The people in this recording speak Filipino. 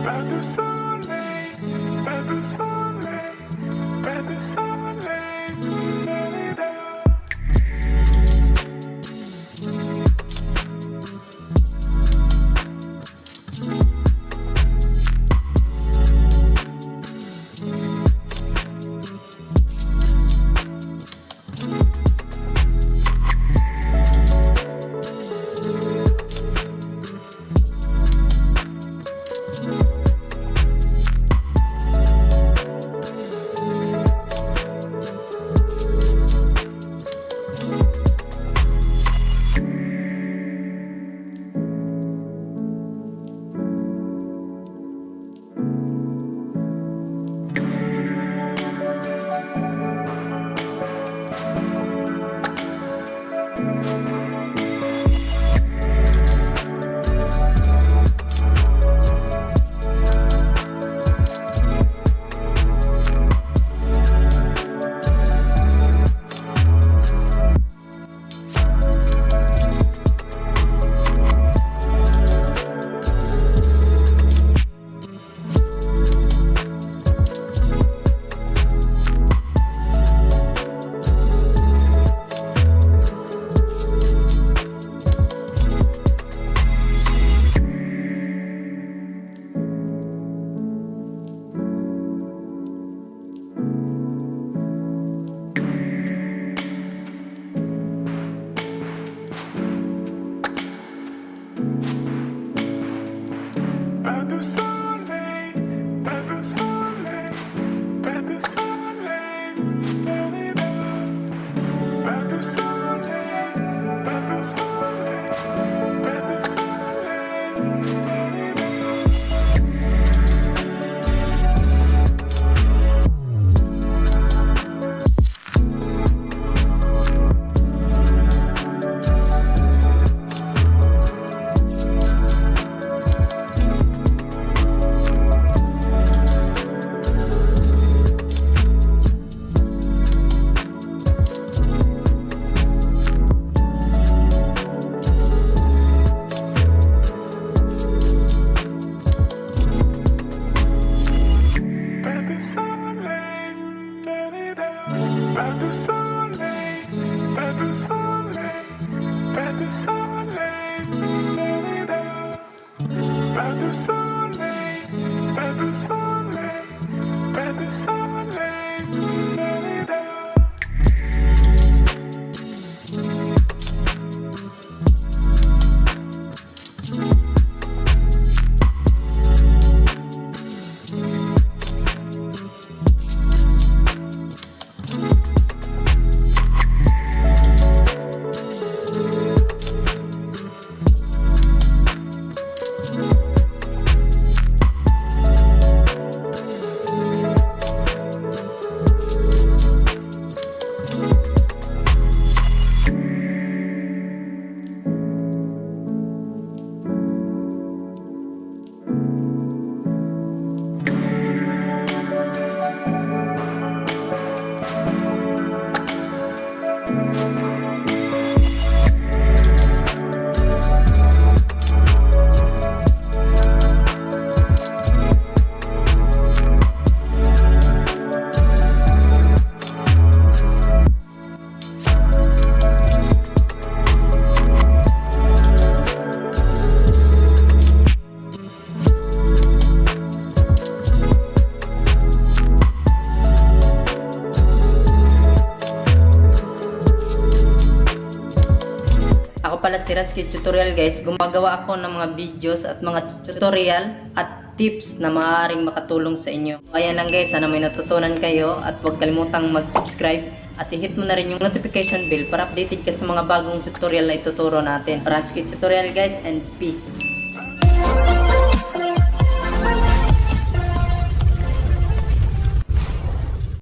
pas de soleil, pas de soleil, pas de soleil. La-la-la. Pas de soleil, pas de soleil, pas de soleil. La-la-la. Pas de soleil, pas de soleil, pas de soleil. Pas de soleil, pas de soleil, pas de soleil, la-la-la. Pas de soleil, pas de soleil, pas de soleil, la-la-la. Ako pala si Ranskid Tutorial guys, gumagawa ako ng mga videos at mga tutorial at tips na maaaring makatulong sa inyo. Ayan lang guys, sana may natutunan kayo at huwag kalimutang mag-subscribe at i-hit mo na rin yung notification bell para updated ka sa mga bagong tutorial na ituturo natin. Ranskid Tutorial guys, and peace!